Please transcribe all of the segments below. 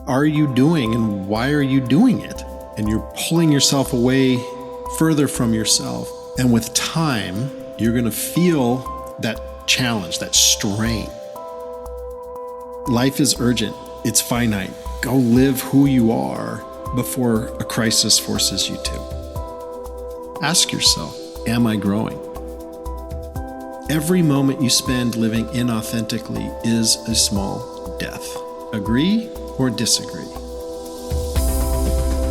are you doing and why are you doing it? And you're pulling yourself away further from yourself. And with time, you're going to feel that challenge, that strain. Life is urgent. It's finite. Go live who you are before a crisis forces you to. Ask yourself, am I growing? Every moment you spend living inauthentically is a small death. Agree or disagree?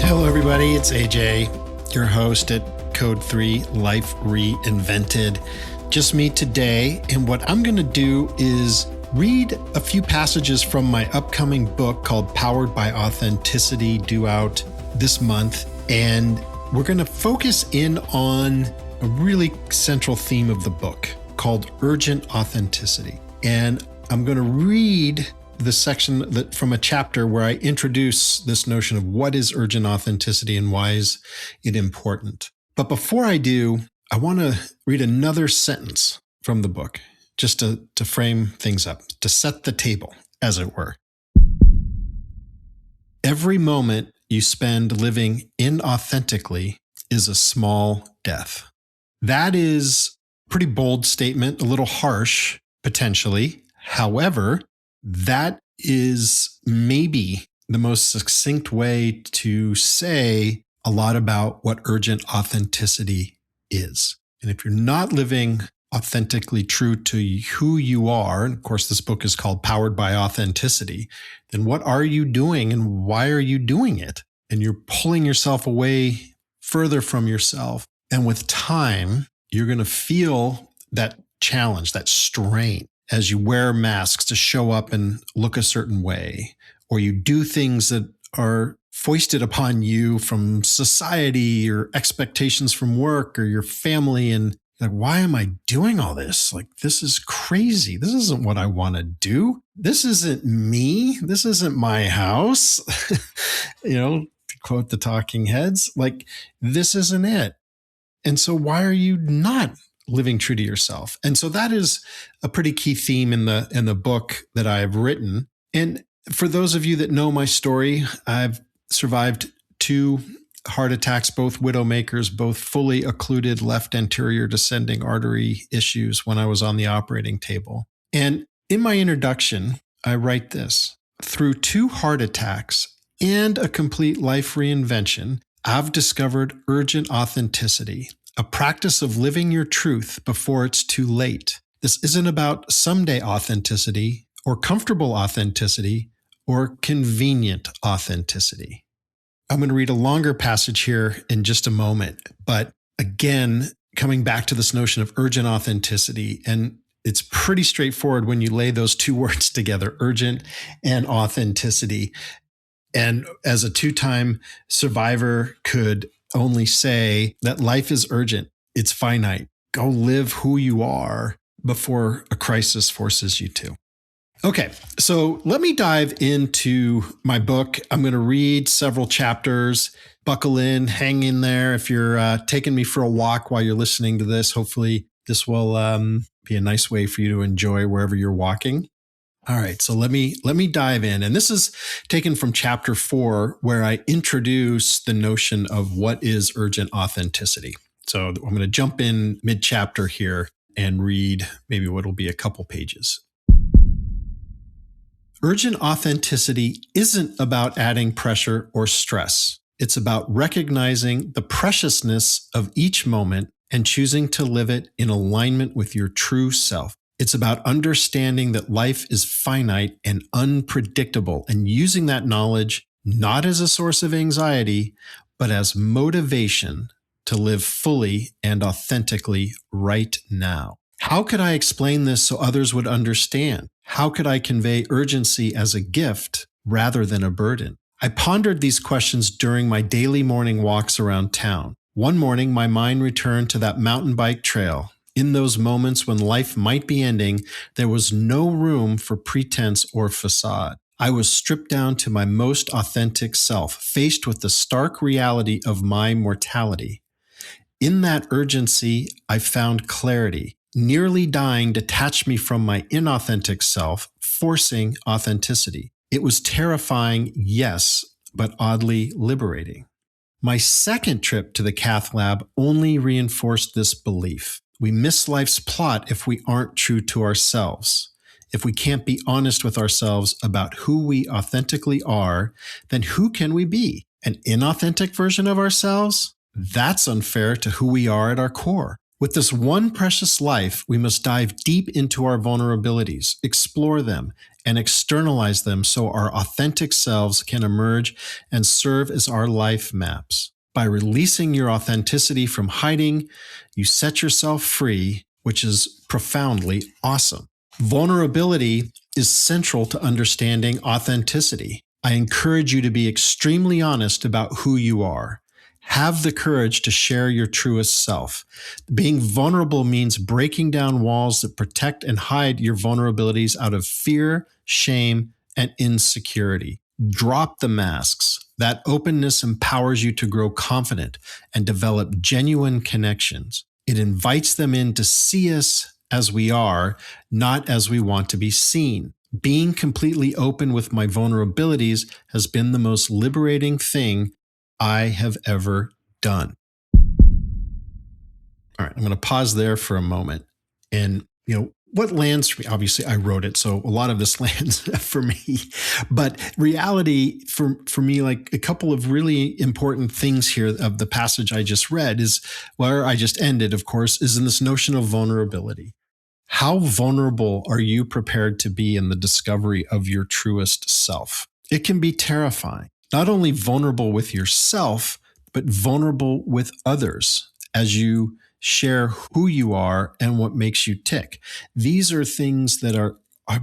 Hello, everybody. It's AJ, your host at Code 3 Life Reinvented. Just me today. And what I'm going to do is read a few passages from my upcoming book called Powered by Authenticity, due out this month. And we're going to focus in on a really central theme of the book called urgent authenticity. And I'm going to read the section from a chapter where I introduce this notion of what is urgent authenticity and why is it important. But before I do, I want to read another sentence from the book just to frame things up, to set the table, as it were. Every moment you spend living inauthentically is a small death. That is a pretty bold statement, a little harsh, potentially. However, that is maybe the most succinct way to say a lot about what urgent authenticity is. And if you're not living authentically true to who you are, and of course this book is called Powered by Authenticity, then what are you doing and why are you doing it? And you're pulling yourself away further from yourself. And with time, you're going to feel that challenge, that strain, as you wear masks to show up and look a certain way, or you do things that are foisted upon you from society or expectations from work or your family. And like, why am I doing all this? Like, this is crazy. This isn't what I want to do. This isn't me. This isn't my house. To quote the Talking Heads, like, this isn't it. And so why are you not living true to yourself? And so that is a pretty key theme in the book that I've written. And for those of you that know my story, I've survived 2 heart attacks, both widowmakers, both fully occluded left anterior descending artery issues when I was on the operating table. And in my introduction, I write this: through 2 heart attacks and a complete life reinvention, I've discovered urgent authenticity, a practice of living your truth before it's too late. This isn't about someday authenticity or comfortable authenticity or convenient authenticity. I'm going to read a longer passage here in just a moment. But again, coming back to this notion of urgent authenticity, and it's pretty straightforward when you lay those 2 words together, urgent and authenticity. And as a 2-time survivor could only say that life is urgent. It's finite. Go live who you are before a crisis forces you to. Okay, so let me dive into my book. I'm going to read several chapters. Buckle in, hang in there. If you're taking me for a walk while you're listening to this, hopefully this will be a nice way for you to enjoy wherever you're walking. All right, so let me dive in. And this is taken from chapter 4, where I introduce the notion of what is urgent authenticity. So I'm going to jump in mid-chapter here and read maybe what will be a couple pages. Urgent authenticity isn't about adding pressure or stress. It's about recognizing the preciousness of each moment and choosing to live it in alignment with your true self. It's about understanding that life is finite and unpredictable and using that knowledge not as a source of anxiety, but as motivation to live fully and authentically right now. How could I explain this so others would understand? How could I convey urgency as a gift rather than a burden? I pondered these questions during my daily morning walks around town. One morning, my mind returned to that mountain bike trail. In those moments when life might be ending, there was no room for pretense or facade. I was stripped down to my most authentic self, faced with the stark reality of my mortality. In that urgency, I found clarity. Nearly dying detached me from my inauthentic self, forcing authenticity. It was terrifying, yes, but oddly liberating. My second trip to the cath lab only reinforced this belief. We miss life's plot if we aren't true to ourselves. If we can't be honest with ourselves about who we authentically are, then who can we be? An inauthentic version of ourselves? That's unfair to who we are at our core. With this one precious life, we must dive deep into our vulnerabilities, explore them, and externalize them so our authentic selves can emerge and serve as our life maps. By releasing your authenticity from hiding, you set yourself free, which is profoundly awesome. Vulnerability is central to understanding authenticity. I encourage you to be extremely honest about who you are. Have the courage to share your truest self. Being vulnerable means breaking down walls that protect and hide your vulnerabilities out of fear, shame, and insecurity. Drop the masks. That openness empowers you to grow confident and develop genuine connections. It invites them in to see us as we are, not as we want to be seen. Being completely open with my vulnerabilities has been the most liberating thing I have ever done. All right, I'm going to pause there for a moment. And, what lands for me, obviously I wrote it, so a lot of this lands for me. But reality for me, like a couple of really important things here of the passage I just read is where I just ended, of course, is in this notion of vulnerability. How vulnerable are you prepared to be in the discovery of your truest self? It can be terrifying. Not only vulnerable with yourself, but vulnerable with others as you share who you are and what makes you tick. These are things that are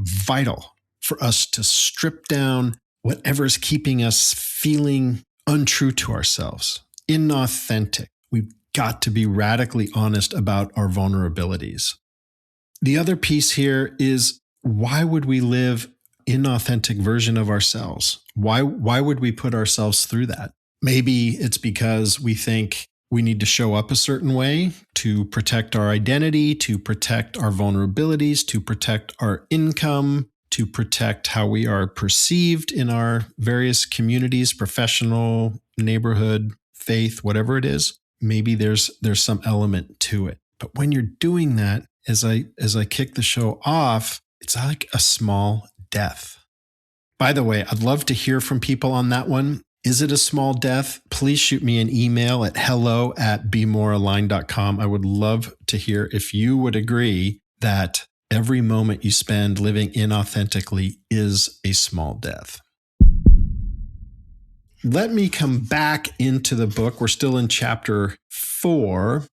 vital for us to strip down whatever's keeping us feeling untrue to ourselves, inauthentic. We've got to be radically honest about our vulnerabilities. The other piece here is, why would we live inauthentic version of ourselves? Why would we put ourselves through that? Maybe it's because we think we need to show up a certain way to protect our identity, to protect our vulnerabilities, to protect our income, to protect how we are perceived in our various communities, professional, neighborhood, faith, whatever it is. Maybe there's some element to it. But when you're doing that, as I kick the show off, it's like a small death. By the way, I'd love to hear from people on that one. Is it a small death? Please shoot me an email at hello@bemorealigned.com. I would love to hear if you would agree that every moment you spend living inauthentically is a small death. Let me come back into the book. We're still in chapter 4.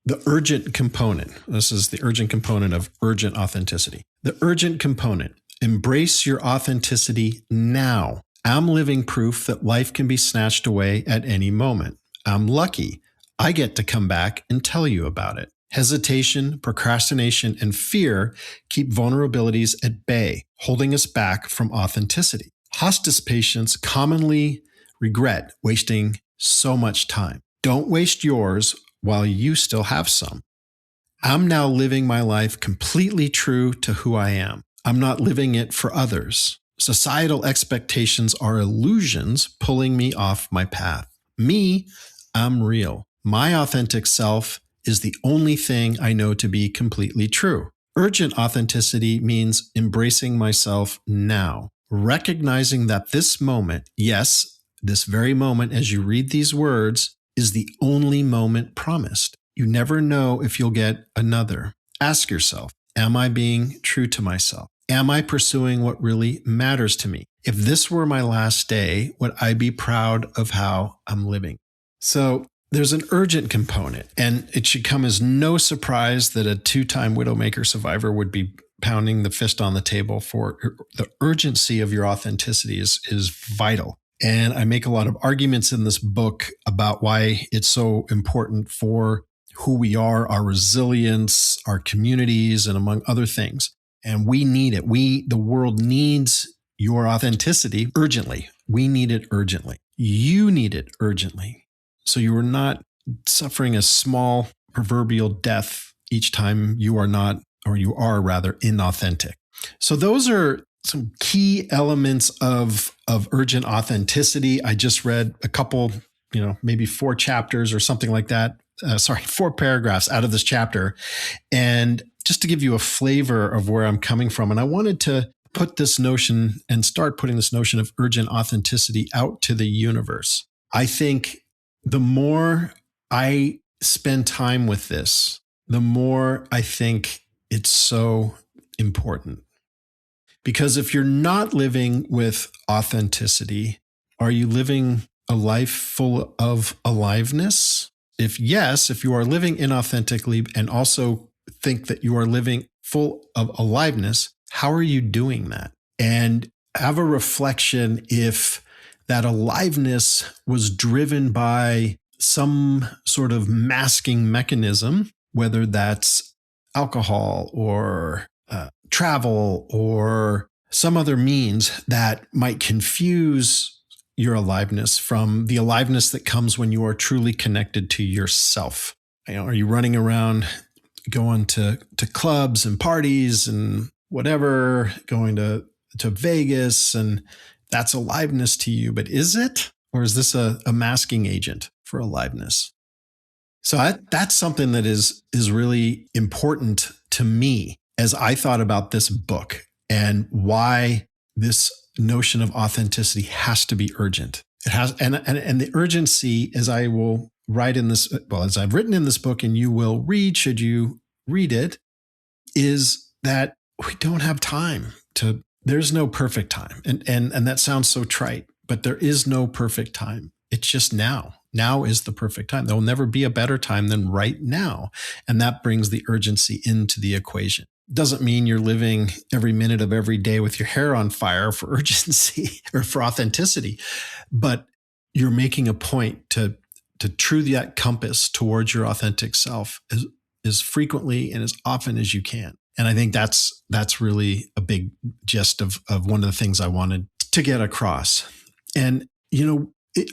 The urgent component. This is the urgent component of urgent authenticity. The urgent component. Embrace your authenticity now. I'm living proof that life can be snatched away at any moment. I'm lucky. I get to come back and tell you about it. Hesitation, procrastination, and fear keep vulnerabilities at bay, holding us back from authenticity. Hospice patients commonly regret wasting so much time. Don't waste yours while you still have some. I'm now living my life completely true to who I am. I'm not living it for others. Societal expectations are illusions pulling me off my path. Me, I'm real. My authentic self is the only thing I know to be completely true. Urgent authenticity means embracing myself now, recognizing that this moment, yes, this very moment as you read these words, is the only moment promised. You never know if you'll get another. Ask yourself, am I being true to myself? Am I pursuing what really matters to me? If this were my last day, would I be proud of how I'm living? So there's an urgent component, and it should come as no surprise that a 2-time widowmaker survivor would be pounding the fist on the table for the urgency of your authenticity is vital. And I make a lot of arguments in this book about why it's so important for who we are, our resilience, our communities, and among other things. And we need it. The world needs your authenticity urgently. We need it urgently. You need it urgently. So you are not suffering a small proverbial death each time you are not, or you are rather, inauthentic. So those are some key elements of urgent authenticity. I just read a couple, maybe 4 chapters or something like that. 4 paragraphs out of this chapter. And just to give you a flavor of where I'm coming from. And I wanted to put this notion and start putting this notion of urgent authenticity out to the universe. I think the more I spend time with this, the more I think it's so important. Because if you're not living with authenticity, are you living a life full of aliveness? If yes, if you are living inauthentically and also think that you are living full of aliveness, how are you doing that? And have a reflection if that aliveness was driven by some sort of masking mechanism, whether that's alcohol or travel or some other means that might confuse your aliveness from the aliveness that comes when you are truly connected to yourself. Are you running around going to clubs and parties and whatever, going to Vegas, and that's aliveness to you, but is it? Or is this a masking agent for aliveness? So that's something that is really important to me as I thought about this book and why this notion of authenticity has to be urgent. It has, and the urgency, as I will write in this, well, as I've written in this book, and you will read, should you read it, is that we don't have time to. There's no perfect time, and that sounds so trite, but there is no perfect time. It's just now. Now is the perfect time. There will never be a better time than right now, and that brings the urgency into the equation. Doesn't mean you're living every minute of every day with your hair on fire for urgency or for authenticity, but you're making a point to true that compass towards your authentic self as frequently and as often as you can. And I think that's really a big gist of one of the things I wanted to get across. And,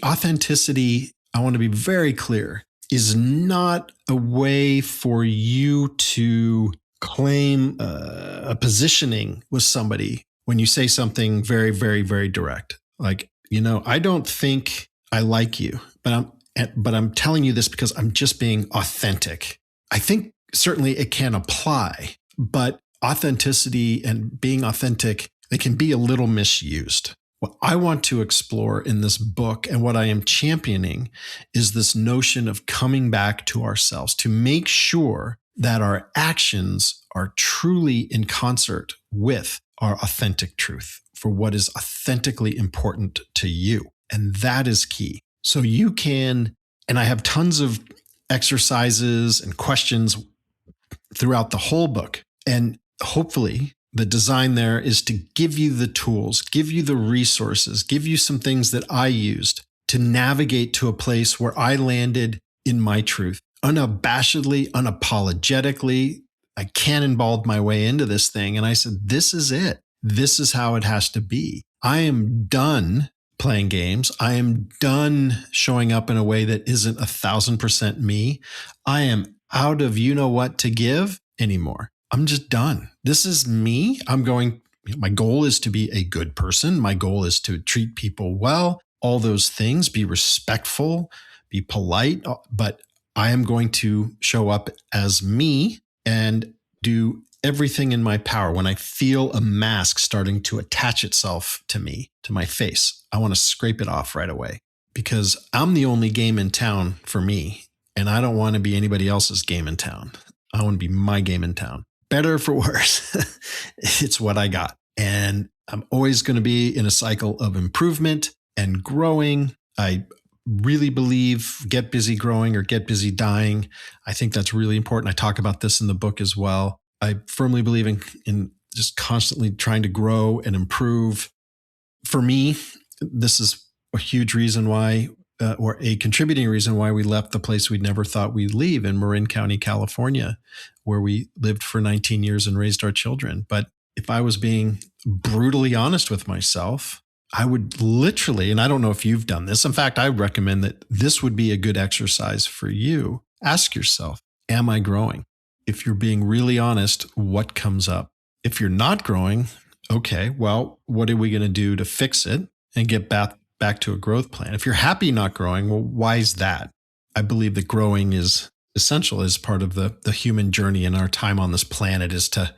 authenticity, I want to be very clear, is not a way for you to claim a positioning with somebody when you say something very, very, very direct. Like, I don't think I like you, but I'm telling you this because I'm just being authentic. I think certainly it can apply, but authenticity and being authentic, they can be a little misused. What I want to explore in this book and what I am championing is this notion of coming back to ourselves to make sure that our actions are truly in concert with our authentic truth for what is authentically important to you. And that is key. So you can, and I have tons of exercises and questions throughout the whole book. And hopefully the design there is to give you the tools, give you the resources, give you some things that I used to navigate to a place where I landed in my truth. Unabashedly, unapologetically, I cannonballed my way into this thing. And I said, this is it. This is how it has to be. I am done playing games. I am done showing up in a way that isn't 1,000% me. I am out of what to give anymore. I'm just done. This is me. My goal is to be a good person. My goal is to treat people well, all those things, be respectful, be polite, but I am going to show up as me and do everything in my power. When I feel a mask starting to attach itself to me, to my face, I want to scrape it off right away because I'm the only game in town for me. And I don't want to be anybody else's game in town. I want to be my game in town. Better or for worse, it's what I got. And I'm always going to be in a cycle of improvement and growing. I really believe get busy growing or get busy dying. I think that's really important. I talk about this in the book as well. I firmly believe in just constantly trying to grow and improve. For me, this is a huge reason why, or a contributing reason why we left the place we'd never thought we'd leave in Marin County, California, where we lived for 19 years and raised our children. But if I was being brutally honest with myself, I would literally, and I don't know if you've done this. In fact, I recommend that this would be a good exercise for you. Ask yourself, am I growing? If you're being really honest, what comes up? If you're not growing, Okay, well, what are we going to do to fix it and get back to a growth plan? If you're happy not growing, well, why is that? I believe that growing is essential as part of the human journey, and our time on this planet is to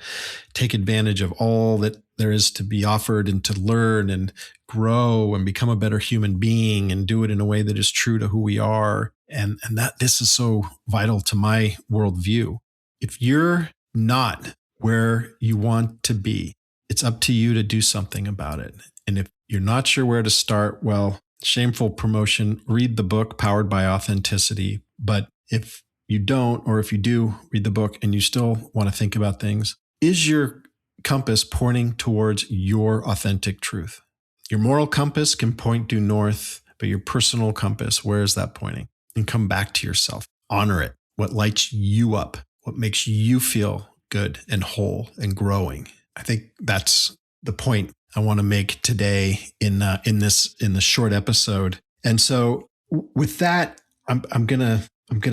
take advantage of all that there is to be offered and to learn and grow and become a better human being and do it in a way that is true to who we are. And that this is so vital to my worldview. If you're not where you want to be, it's up to you to do something about it. And if you're not sure where to start, well, shameful promotion, read the book Powered by Authenticity. But if you don't, or if you do read the book and you still want to think about things, is your compass pointing towards your authentic truth? Your moral compass can point due north, but your personal compass, where is that pointing? And come back to yourself. Honor it. What lights you up? What makes you feel good and whole and growing? I think that's the point I want to make today in this short episode. And so with that, I'm gonna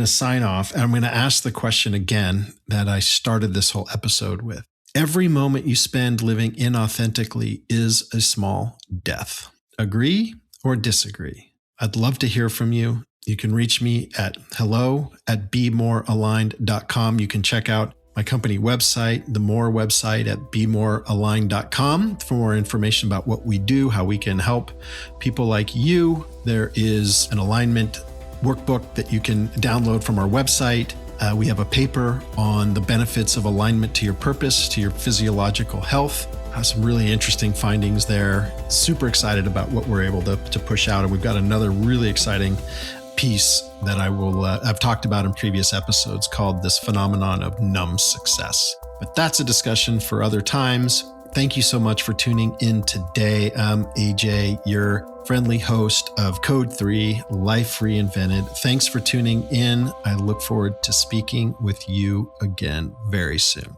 sign off, and I'm gonna ask the question again that I started this whole episode with. Every moment you spend living inauthentically is a small death. Agree or disagree? I'd love to hear from you. You can reach me at hello@bemorealigned.com. You can check out my company website, the More website at bemorealigned.com for more information about what we do, how we can help people like you. There is an alignment workbook that you can download from our website. We have a paper on the benefits of alignment to your purpose, to your physiological health. Some really interesting findings there. Super excited about what we're able to push out. And we've got another really exciting piece that I've talked about in previous episodes called this phenomenon of numb success. But that's a discussion for other times. Thank you so much for tuning in today. I'm AJ, your friendly host of Code 3 Life Reinvented. Thanks for tuning in. I look forward to speaking with you again very soon.